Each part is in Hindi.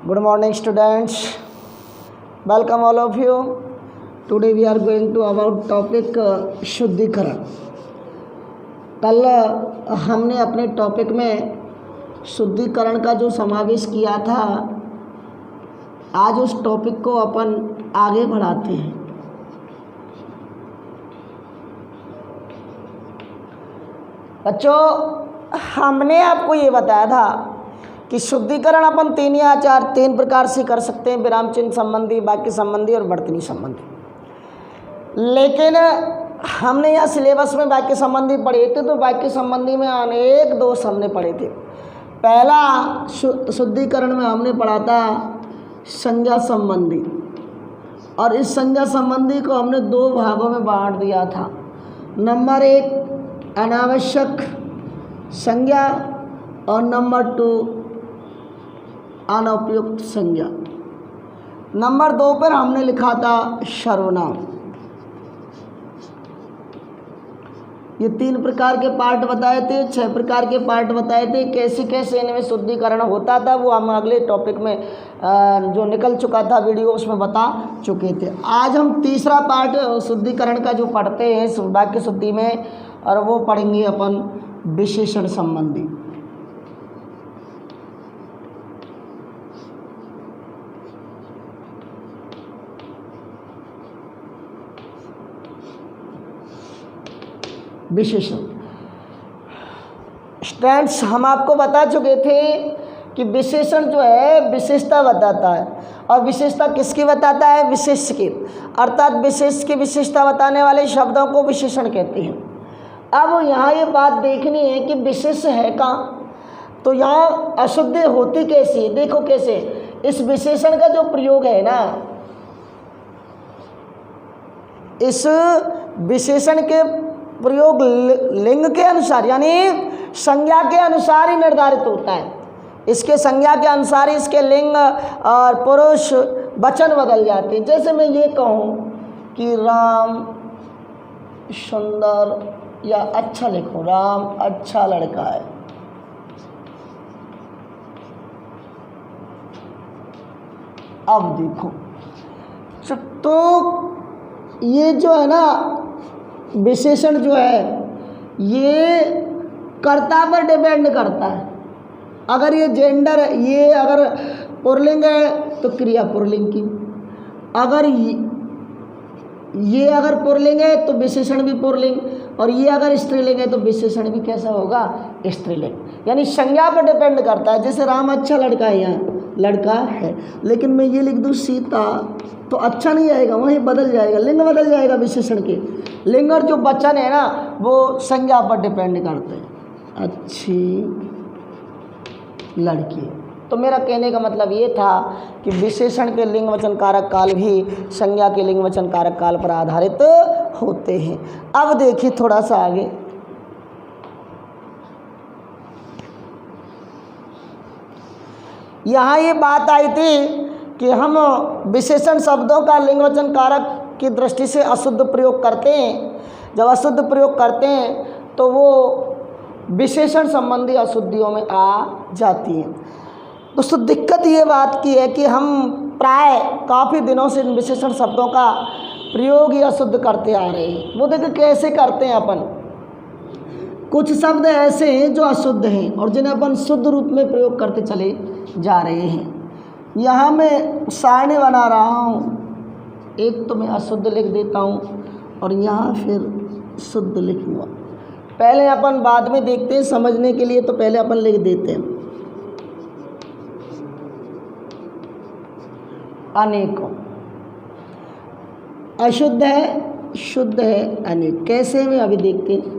Good morning, students. Welcome all of you. Today we are going to about topic शुद्धिकरण. कल हमने अपने टॉपिक में शुद्धिकरण का जो समावेश किया था, आज उस टॉपिक को अपन आगे बढ़ाते हैं. बच्चों, हमने आपको ये बताया था कि शुद्धिकरण अपन तीन प्रकार से कर सकते हैं: विराम चिन्ह संबंधी, वाक्य संबंधी और वर्तनी संबंधी. लेकिन हमने यहाँ सिलेबस में वाक्य संबंधी पढ़े थे, तो वाक्य संबंधी में अनेक दोष हमने पढ़े थे. पहला शुद्धिकरण में हमने पढ़ा था संज्ञा संबंधी, और इस संज्ञा संबंधी को हमने दो भागों में बांट दिया था. नंबर 1 अनावश्यक संज्ञा और नंबर 2 अनुपयुक्त संज्ञा. नंबर 2 पर हमने लिखा था सर्वनाम. ये 3 प्रकार के पार्ट बताए थे, 6 प्रकार के पार्ट बताए थे. कैसे कैसे इनमें शुद्धिकरण होता था वो हम अगले टॉपिक में जो निकल चुका था वीडियो, उसमें बता चुके थे. आज हम तीसरा पार्ट शुद्धिकरण का जो पढ़ते हैं वाक्य शुद्धि में, और वो पढ़ेंगे अपन विशेषण संबंधी. विशेषण स्टूडेंट्स, हम आपको बता चुके थे कि विशेषण जो है विशेषता बताता है, और विशेषता किसकी बताता है? विशेष की. अर्थात विशेष की विशेषता बताने वाले शब्दों को विशेषण कहते हैं. अब यहाँ ये बात देखनी है कि विशेष है कहाँ, तो यहाँ अशुद्धि होती कैसी है. देखो कैसे इस विशेषण का जो प्रयोग है ना, इस विशेषण के प्रयोग लिंग के अनुसार यानी संज्ञा के अनुसार ही निर्धारित होता है. इसके संज्ञा के अनुसार इसके लिंग और पुरुष वचन बदल जाते हैं. जैसे मैं ये कहूँ कि राम सुंदर या अच्छा लिखो, राम अच्छा लड़का है. अब देखो तो ये जो है ना विशेषण जो है ये कर्ता पर डिपेंड करता है. अगर ये जेंडर है, ये अगर पुल्लिंग है तो क्रिया पुल्लिंग की, अगर ये अगर पुल्लिंग है तो विशेषण भी पुल्लिंग, और ये अगर स्त्रीलिंग है तो विशेषण भी कैसा होगा? स्त्रीलिंग. यानी संज्ञा पर डिपेंड करता है. जैसे राम अच्छा लड़का है, यहाँ लड़का है, लेकिन मैं ये लिख दूँ सीता, तो अच्छा नहीं आएगा, वहीं बदल जाएगा, लिंग बदल जाएगा. विशेषण के लिंग और जो वचन है ना वो संज्ञा पर डिपेंड करते हैं. अच्छी लड़की. तो मेरा कहने का मतलब ये था कि विशेषण के लिंग वचन कारक काल भी संज्ञा के लिंग वचन कारक काल पर आधारित होते हैं. अब देखिए थोड़ा सा आगे, यहाँ ये बात आई थी कि हम विशेषण शब्दों का लिंग वचन कारक की दृष्टि से अशुद्ध प्रयोग करते हैं. जब अशुद्ध प्रयोग करते हैं तो वो विशेषण संबंधी अशुद्धियों में आ जाती हैं. दोस्तों, दिक्कत ये बात की है कि हम प्राय काफ़ी दिनों से इन विशेषण शब्दों का प्रयोग ही अशुद्ध करते आ रहे हैं. वो देखिए कैसे करते हैं अपन. कुछ शब्द ऐसे हैं जो अशुद्ध हैं और जिन्हें अपन शुद्ध रूप में प्रयोग करते चले जा रहे हैं. यहाँ मैं सारणी बना रहा हूँ, एक तो मैं अशुद्ध लिख देता हूँ और यहाँ फिर शुद्ध लिखूँगा. पहले अपन बाद में देखते हैं समझने के लिए, तो पहले अपन लिख देते हैं अनेकों. अशुद्ध है, शुद्ध है, अनेक. कैसे में अभी देखते हैं.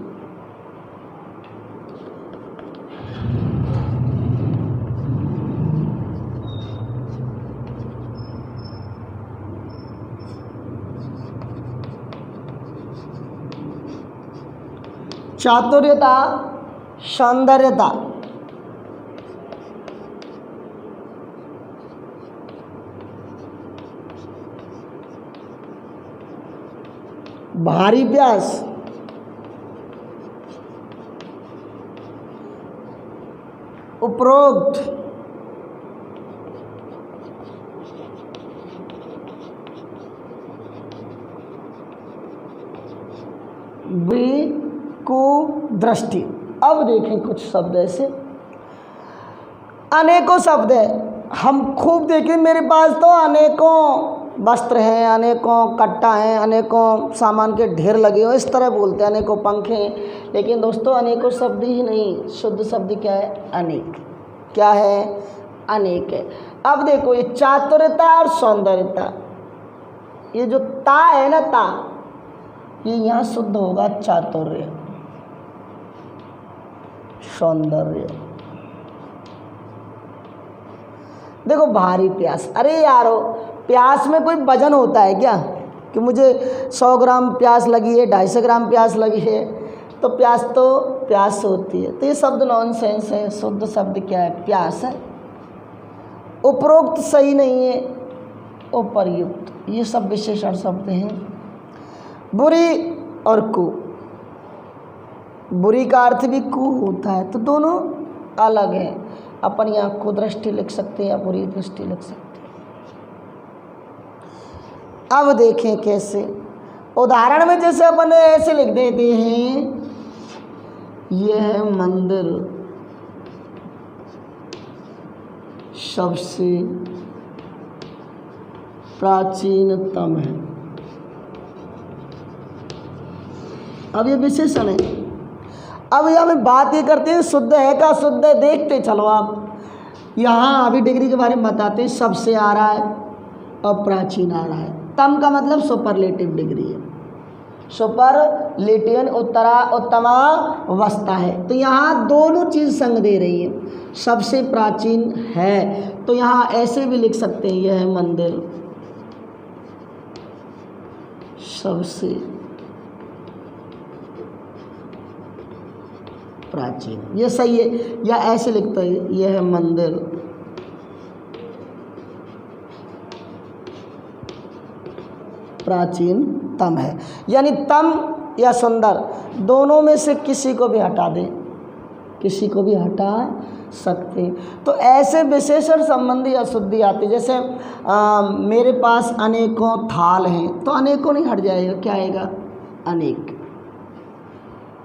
चातुर्यता, सौंदर्यता. भारी प्यास, उपरोक्त बुरी कुदृष्टि। अब देखें कुछ शब्द ऐसे, अनेकों शब्द है, हम खूब देखें, मेरे पास तो अनेकों वस्त्र हैं, अनेकों कट्टा हैं, अनेकों सामान के ढेर लगे हो, इस तरह बोलते हैं, अनेकों पंखे हैं। लेकिन दोस्तों अनेकों शब्द ही नहीं, शुद्ध शब्द क्या है? अनेक। क्या है? अनेक है। अब देखो ये चातुर्यता और सौंदर्यता, ये जो ता है ना, ता, ये यहाँ शुद्ध होगा चातुर्य, सौंदर्य। देखो भारी प्यास, अरे यारो प्यास में कोई वजन होता है क्या कि मुझे 100 ग्राम प्यास लगी है, 250 ग्राम प्यास लगी है, तो प्यास होती है। तो ये शब्द नॉनसेंस है। शुद्ध शब्द क्या है? प्यास है। उपरोक्त सही नहीं है, उपर्युक्त, ये सब विशेषण शब्द हैं। बुरी और कु, बुरी का अर्थ भी कु होता है, तो दोनों अलग हैं। अपन यहाँ कुदृष्टि लिख सकते हैं या बुरी दृष्टि लिख सकते हैं। अब देखें कैसे, उदाहरण में जैसे अपन ऐसे लिख देते हैं, यह मंदिर सबसे प्राचीनतम है। अब ये विशेषण है। अब यहाँ में बात ये करते हैं शुद्ध है का शुद्ध है, देखते चलो आप। यहाँ अभी डिग्री के बारे में बताते हैं, सबसे आ रहा है और प्राचीन आ रहा है। तम का मतलब सुपरलेटिव डिग्री है, सुपरलेटिव उत्तमावस्था है। तो यहाँ दोनों चीज़ संग दे रही है। सबसे प्राचीन है तो यहाँ ऐसे भी लिख सकते हैं, यह मंदिर सबसे प्राचीन, ये सही है। या ऐसे लिखते हैं, यह मंदिर प्राचीनतम है। यानी तम या सुंदर दोनों में से किसी को भी हटा दें, किसी को भी हटा सकते हैं। तो ऐसे विशेषण संबंधी अशुद्धि आती, जैसे मेरे पास अनेकों थाल हैं, तो अनेकों नहीं हट जाएगा, क्या आएगा? अनेक।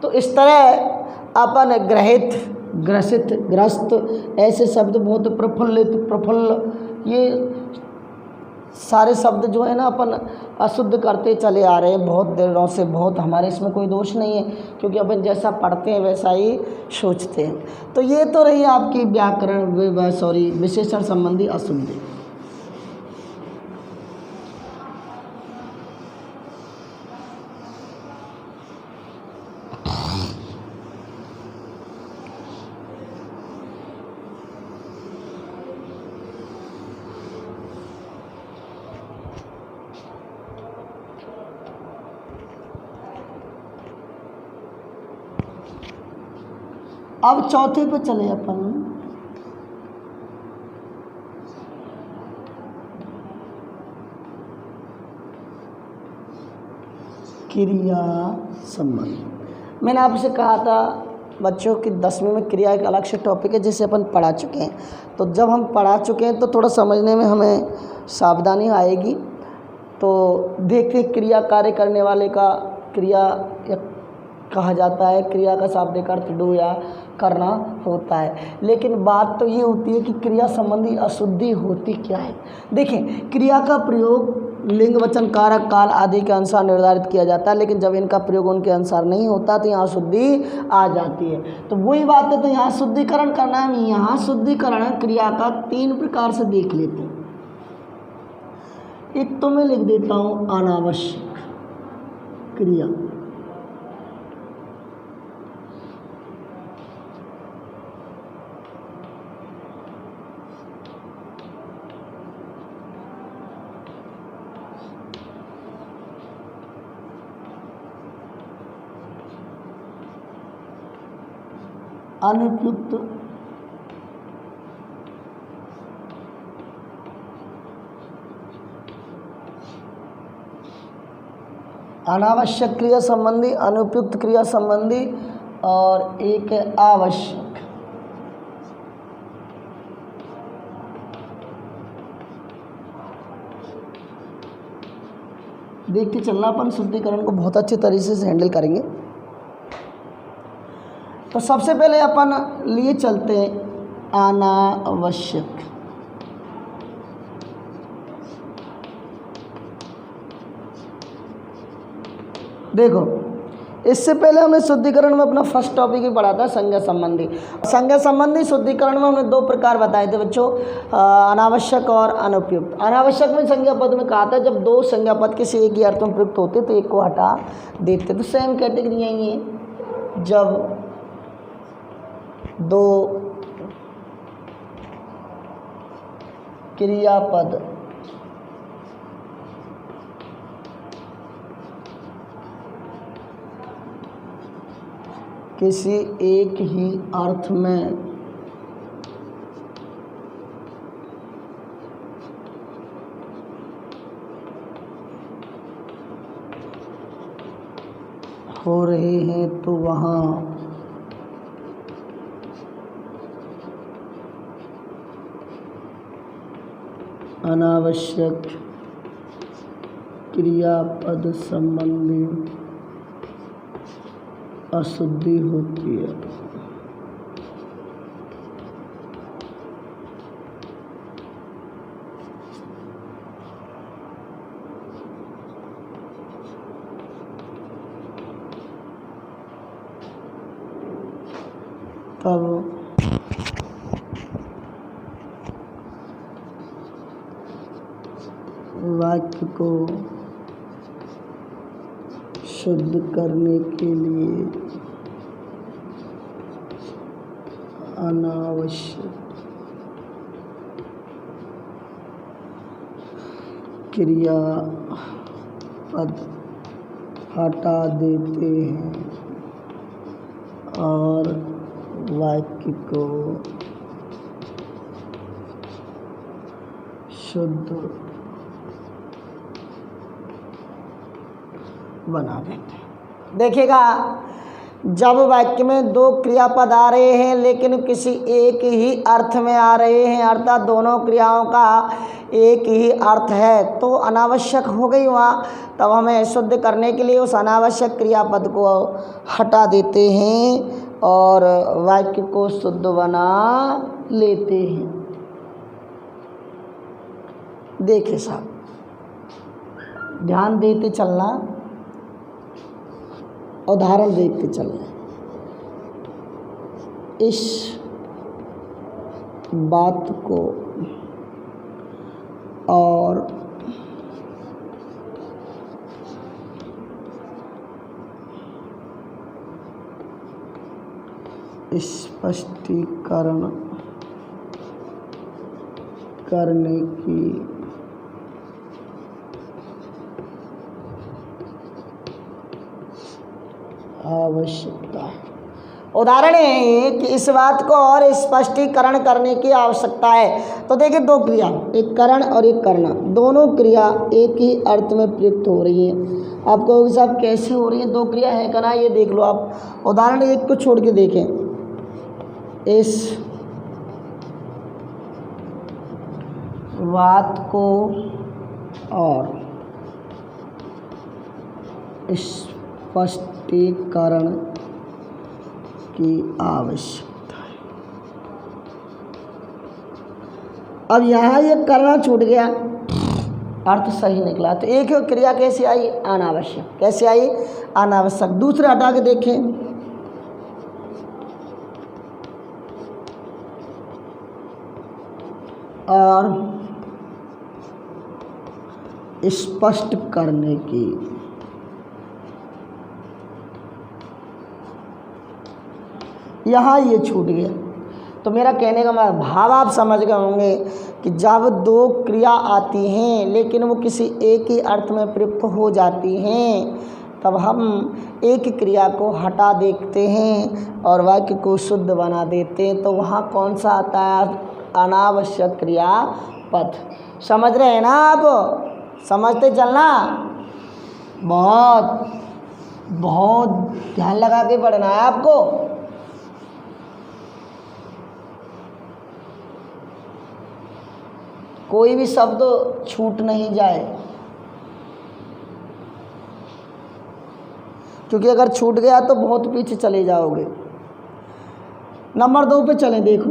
तो इस तरह अपन ग्रहित, ग्रसित, ग्रस्त, ऐसे शब्द बहुत प्रफुल्लित, प्रफुल्ल, ये सारे शब्द जो है ना अपन अशुद्ध करते चले आ रहे हैं बहुत दिनों से। बहुत, हमारे इसमें कोई दोष नहीं है, क्योंकि अपन जैसा पढ़ते हैं वैसा ही सोचते हैं। तो ये तो रही आपकी व्याकरण विशेषण संबंधी अशुद्धि। अब चौथे पे चले अपन, क्रिया संबंध। मैंने आपसे कहा था बच्चों की 10वीं में क्रिया एक अलग से टॉपिक है जिसे अपन पढ़ा चुके हैं। तो जब हम पढ़ा चुके हैं तो थोड़ा समझने में हमें सावधानी आएगी। तो देखते क्रिया कार्य करने वाले का क्रिया कहा जाता है, क्रिया का शाब्दिक अर्थ डू या करना होता है। लेकिन बात तो ये होती है कि क्रिया संबंधी अशुद्धि होती क्या है। देखें, क्रिया का प्रयोग लिंग, वचन, कारक, काल आदि के अनुसार निर्धारित किया जाता है, लेकिन जब इनका प्रयोग उनके अनुसार नहीं होता तो यहाँ शुद्धि आ जाती है। तो वही बात है, तो यहाँ शुद्धिकरण करना है। यहाँ शुद्धिकरण क्रिया का 3 प्रकार से देख लेते हैं। एक तो मैं लिख देता हूँ अनावश्यक क्रिया, अनुपयुक्त अनावश्यक क्रिया संबंधी, अनुपयुक्त क्रिया संबंधी, और एक है आवश्यक। देखते चलना, अपन शुद्धिकरण को बहुत अच्छे तरीके से हैंडल करेंगे। तो सबसे पहले अपन लिए चलते अनावश्यक। देखो, इससे पहले हमने शुद्धिकरण में अपना फर्स्ट टॉपिक ही पढ़ा था संज्ञा संबंधी। संज्ञा संबंधी शुद्धिकरण में हमने दो प्रकार बताए थे बच्चों, अनावश्यक और अनुपयुक्त। अनावश्यक में संज्ञा पद में कहा था जब दो संज्ञा पद किसी एक ही अर्थ में प्रयुक्त होते तो एक को हटा देते। तो सेम कैटेगरी है ये, जब दो क्रियापद किसी एक ही अर्थ में हो रहे हैं तो वहाँ अनावश्यक क्रियापद संबंधी अशुद्धि होती है। तब वाक्य को शुद्ध करने के लिए अनावश्यक क्रियापद हटा देते हैं और वाक्य को शुद्ध बना देते हैं। देखिएगा, जब वाक्य में दो क्रियापद आ रहे हैं लेकिन किसी एक ही अर्थ में आ रहे हैं, अर्थात दोनों क्रियाओं का एक ही अर्थ है, तो अनावश्यक हो गई वहाँ। तब हमें शुद्ध करने के लिए उस अनावश्यक क्रियापद को हटा देते हैं और वाक्य को शुद्ध बना लेते हैं। देखिए साहब, ध्यान देते चलना, उदाहरण देखते चलना। इस बात को और स्पष्टीकरण करने की आवश्यकता है। उदाहरण है कि इस बात को और स्पष्टीकरण करने की आवश्यकता है। तो देखिए, दो क्रिया, एक करण और एक करना, दोनों क्रिया एक ही अर्थ में प्रयुक्त हो रही है। आप कहोगे साहब कैसे हो रही है, दो क्रिया है करना, ये देख लो आप। उदाहरण एक को छोड़ के देखें, इस बात को और स्पष्टीकरण की आवश्यकता है। अब यहाँ ये करना छूट गया, अर्थ सही निकला। तो एक क्रिया कैसे आई, अनावश्यक। कैसे आई, अनावश्यक। दूसरे हटा के देखें, और स्पष्ट करने की, यहाँ ये छूट गया। तो मेरा कहने का भाव आप समझ गए होंगे कि जब दो क्रिया आती हैं लेकिन वो किसी एक ही अर्थ में प्रयुक्त हो जाती हैं, तब हम एक क्रिया को हटा देते हैं और वाक्य को शुद्ध बना देते हैं। तो वहाँ कौन सा आता है, अनावश्यक क्रियापद। समझ रहे हैं ना आप, समझते चलना, बहुत बहुत ध्यान लगा के पढ़ना है आपको। कोई भी शब्द छूट नहीं जाए। क्योंकि अगर छूट गया तो बहुत पीछे चले जाओगे। नंबर 2 पे चलें, देखो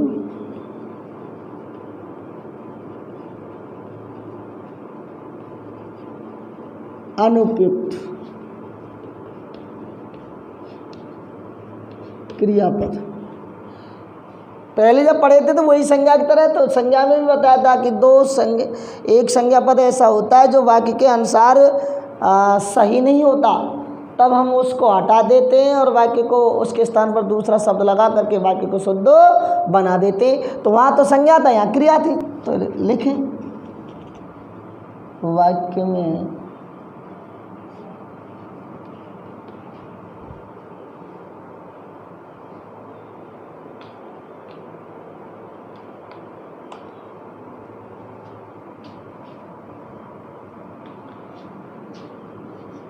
अनुपयुक्त क्रियापद। पहले जब पढ़े थे तो वही संज्ञा की तरह, तो संज्ञा में भी बताया था कि एक संज्ञा पद ऐसा होता है जो वाक्य के अनुसार सही नहीं होता, तब हम उसको हटा देते हैं और वाक्य को उसके स्थान पर दूसरा शब्द लगा करके वाक्य को शुद्ध बना देते हैं। तो वहाँ तो संज्ञा था, यहाँ क्रिया थी, तो लिखें वाक्य में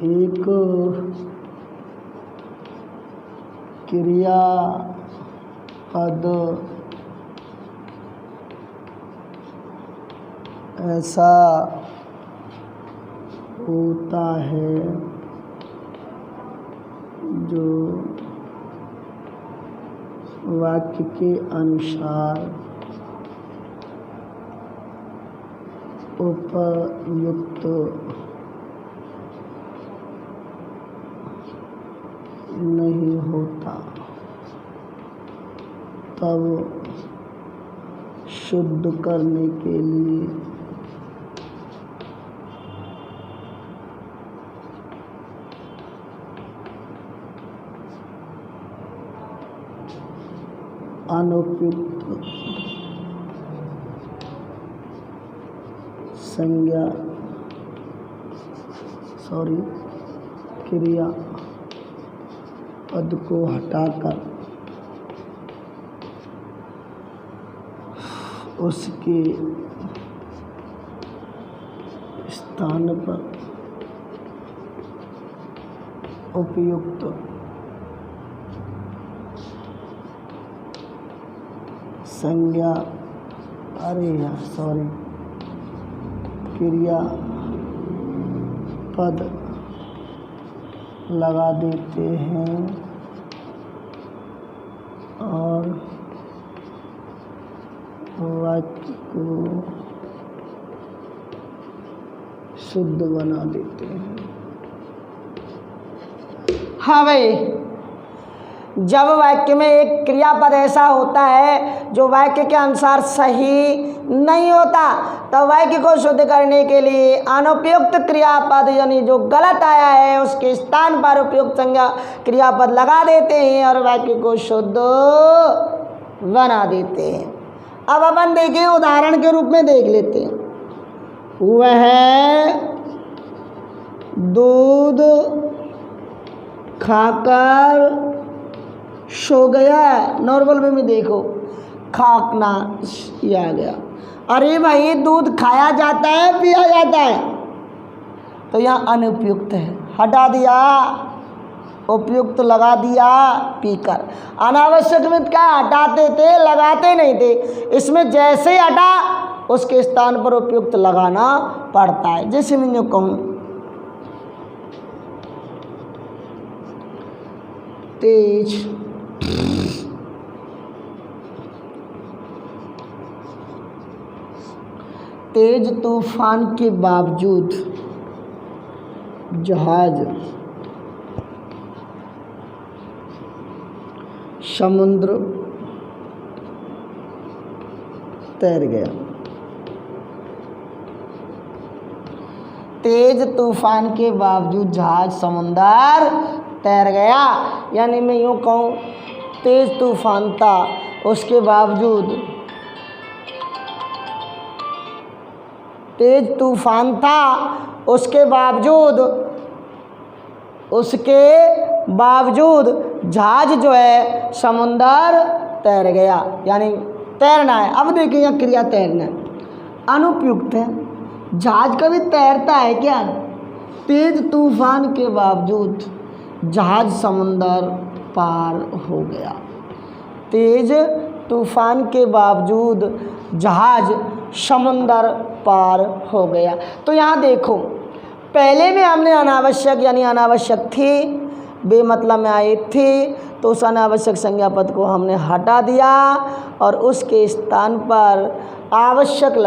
एक क्रिया पद ऐसा होता है जो वाक्य के अनुसार उपयुक्त नहीं होता, तब शुद्ध करने के लिए अनुपयुक्त क्रिया पद को हटाकर उसके स्थान पर उपयुक्त क्रिया पद लगा देते हैं और वाक्य को शुद्ध बना देते हैं। हाँ भाई, जब वाक्य में एक क्रियापद ऐसा होता है जो वाक्य के अनुसार सही नहीं होता, तब वाक्य को शुद्ध करने के लिए अनुपयुक्त क्रियापद यानी जो गलत आया है उसके स्थान पर उपयुक्त संज्ञा क्रियापद लगा देते हैं और वाक्य को शुद्ध बना देते हैं। अब अपन देखें, उदाहरण के रूप में देख लेते हैं। वह दूध खाकर सो गया। नॉर्मल में भी देखो, खाकना ये आ गया। अरे भाई, दूध खाया जाता है पिया जाता है, तो यहाँ अनुपयुक्त है, हटा दिया, उपयुक्त लगा दिया पीकर। अनावश्यक में क्या हटाते थे, लगाते नहीं थे। इसमें जैसे ही हटा उसके स्थान पर उपयुक्त लगाना पड़ता है। जैसे मैं यूँ कहूँ, तेज तूफान के बावजूद जहाज समुद्र तैर गया। तेज तूफान के बावजूद जहाज समुद्र तैर गया। यानी मैं यूँ कहूँ, तेज तूफान था, उसके बावजूद तेज तूफान था, उसके बावजूद जहाज जो है समुद्र तैर गया। यानी तैरना है। अब देखिए यहाँ क्रिया तैरना है, अनुपयुक्त है। जहाज कभी तैरता है क्या? तेज तूफान के बावजूद जहाज समुद्र पार हो गया। तेज तूफान के बावजूद जहाज समुद्र पार हो गया। तो यहाँ देखो, पहले में हमने अनावश्यक यानी अनावश्यक थी, बेमतलब में आए थे, तो उस अनावश्यक संज्ञा पद को हमने हटा दिया और उसके स्थान पर आवश्यक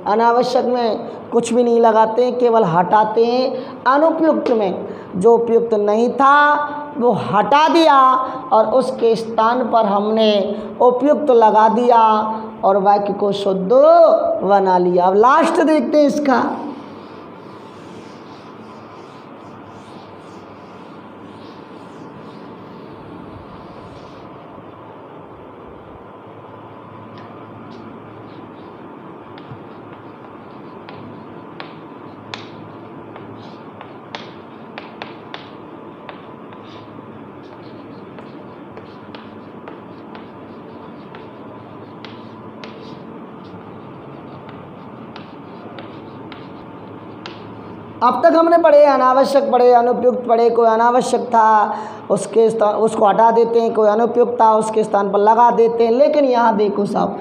अनावश्यक में कुछ भी नहीं लगाते, केवल हटाते हैं। अनुपयुक्त में जो उपयुक्त नहीं था वो हटा दिया और उसके स्थान पर हमने उपयुक्त लगा दिया और वाक्य को शुद्ध बना लिया। अब लास्ट देखते हैं इसका। अब तक हमने पढ़े अनावश्यक पढ़े, अनुपयुक्त पढ़े। कोई अनावश्यक था उसको हटा देते हैं, कोई अनुपयुक्त था उसके स्थान पर लगा देते हैं। लेकिन यहाँ देखो साहब,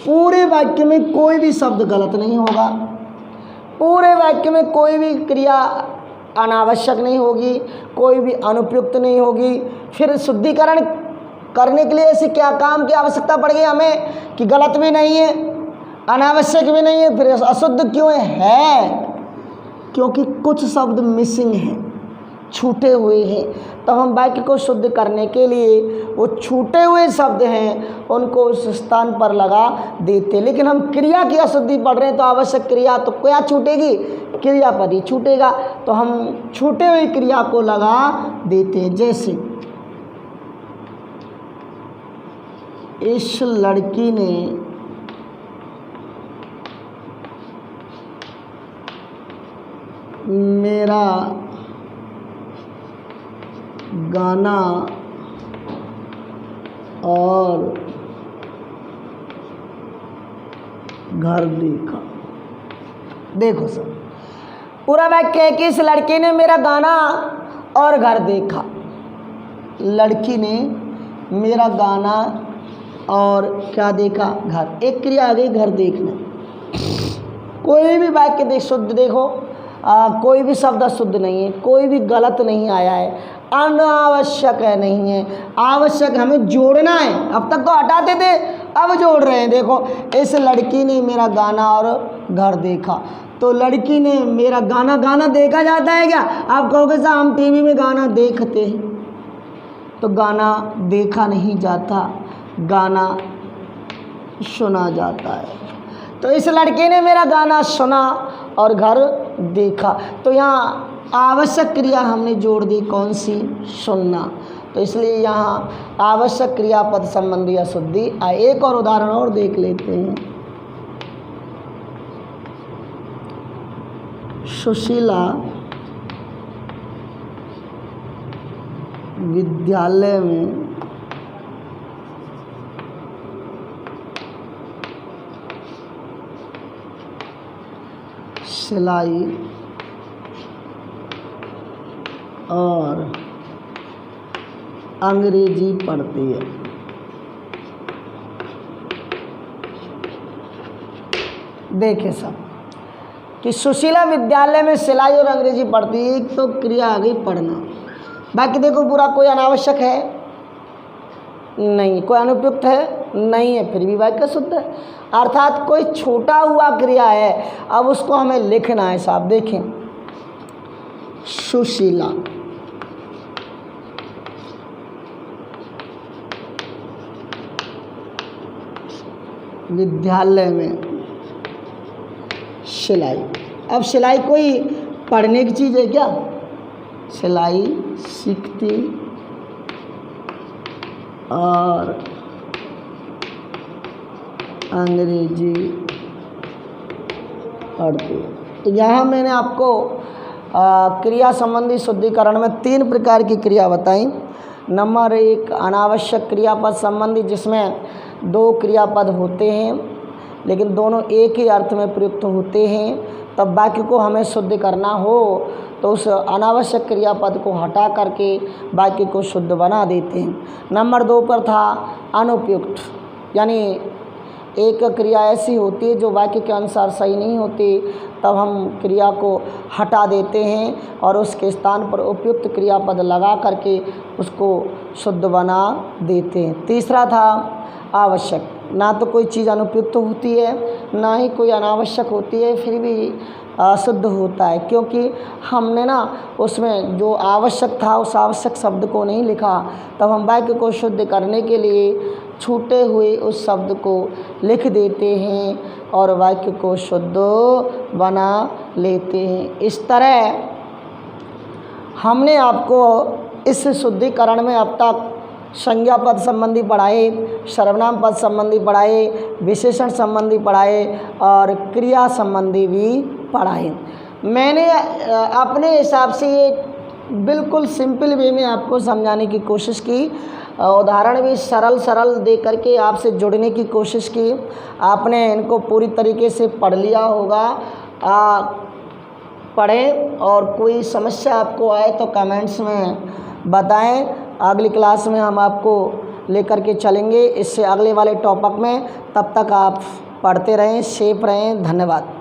पूरे वाक्य में कोई भी शब्द गलत नहीं होगा, पूरे वाक्य में कोई भी क्रिया अनावश्यक नहीं होगी, कोई भी अनुपयुक्त नहीं होगी। फिर शुद्धिकरण करने के लिए ऐसे क्या काम की आवश्यकता पड़ गई हमें कि गलत भी नहीं है, अनावश्यक भी नहीं है, फिर अशुद्ध क्यों है? क्योंकि कुछ शब्द मिसिंग हैं, छूटे हुए हैं। तो हम वाक्य को शुद्ध करने के लिए वो छूटे हुए शब्द हैं उनको उस स्थान पर लगा देते। लेकिन हम क्रिया की अशुद्धि पढ़ रहे हैं तो आवश्यक क्रिया तो क्या छूटेगी? क्रियापद ही छूटेगा। तो हम छूटे हुए क्रिया को लगा देते हैं। जैसे इस लड़की ने मेरा गाना और घर देखा। देखो सर, पूरा वाक्य है कि इस लड़की ने मेरा गाना और घर देखा। लड़की ने मेरा गाना और क्या देखा? घर। एक क्रिया आ गई, घर देखना। कोई भी वाक्य देख शुद्ध देखो, कोई भी शब्द अशुद्ध नहीं है, कोई भी गलत नहीं आया है, अनावश्यक है नहीं है, आवश्यक हमें जोड़ना है। अब तक तो हटाते थे, अब जोड़ रहे हैं। देखो, इस लड़की ने मेरा गाना और घर देखा। तो लड़की ने मेरा गाना देखा जाता है क्या? आप कहोगे साहब हम टीवी में गाना देखते हैं, तो गाना देखा नहीं जाता, गाना सुना जाता है। तो इस लड़के ने मेरा गाना सुना और घर देखा। तो यहाँ आवश्यक क्रिया हमने जोड़ दी, कौन सी? सुनना। तो इसलिए यहाँ आवश्यक क्रियापद संबंधी अशुद्धि। एक और उदाहरण और देख लेते हैं। सुशीला विद्यालय में सिलाई और अंग्रेजी पढ़ती है। देखे सब कि सुशीला विद्यालय में सिलाई और अंग्रेजी पढ़ती है। एक तो क्रिया आ गई पढ़ना। बाकी देखो पूरा कोई अनावश्यक है नहीं, कोई अनुपयुक्त है नहीं है, फिर भी वाक्य शुद्ध है। अर्थात कोई छूटा हुआ क्रिया है, अब उसको हमें लिखना है साहब। देखें, सुशीला विद्यालय में सिलाई। अब सिलाई कोई पढ़ने की चीज़ है क्या? सिलाई सीखती और अंग्रेजी पढ़ती। तो यहाँ मैंने आपको क्रिया संबंधी शुद्धिकरण में 3 प्रकार की क्रिया बताई। नंबर 1 अनावश्यक क्रियापद संबंधी, जिसमें 2 क्रियापद होते हैं लेकिन दोनों एक ही अर्थ में प्रयुक्त होते हैं। तब वाक्य को हमें शुद्ध करना हो तो उस अनावश्यक क्रियापद को हटा करके वाक्य को शुद्ध बना देते हैं। नंबर 2 पर था अनुपयुक्त, यानी एक क्रिया ऐसी होती है जो वाक्य के अनुसार सही नहीं होती, तब हम क्रिया को हटा देते हैं और उसके स्थान पर उपयुक्त क्रियापद लगा करके उसको शुद्ध बना देते हैं। तीसरा था आवश्यक। ना तो कोई चीज़ अनुपयुक्त होती है, ना ही कोई अनावश्यक होती है, फिर भी शुद्ध होता है, क्योंकि हमने ना उसमें जो आवश्यक था उस आवश्यक शब्द को नहीं लिखा। तब हम वाक्य को शुद्ध करने के लिए छूटे हुए उस शब्द को लिख देते हैं और वाक्य को शुद्ध बना लेते हैं। इस तरह हमने आपको इस शुद्धिकरण में अब तक संज्ञा पद संबंधी पढ़ाए, सर्वनाम पद संबंधी पढ़ाए, विशेषण संबंधी पढ़ाए और क्रिया संबंधी भी पढ़ाए। मैंने अपने हिसाब से ये बिल्कुल सिंपल वे में आपको समझाने की कोशिश की, उदाहरण भी सरल दे करके आपसे जुड़ने की कोशिश की। आपने इनको पूरी तरीके से पढ़ लिया होगा। पढ़ें और कोई समस्या आपको आए तो कमेंट्स में बताएं। अगली क्लास में हम आपको लेकर के चलेंगे इससे अगले वाले टॉपिक में। तब तक आप पढ़ते रहें, सेफ रहें। धन्यवाद।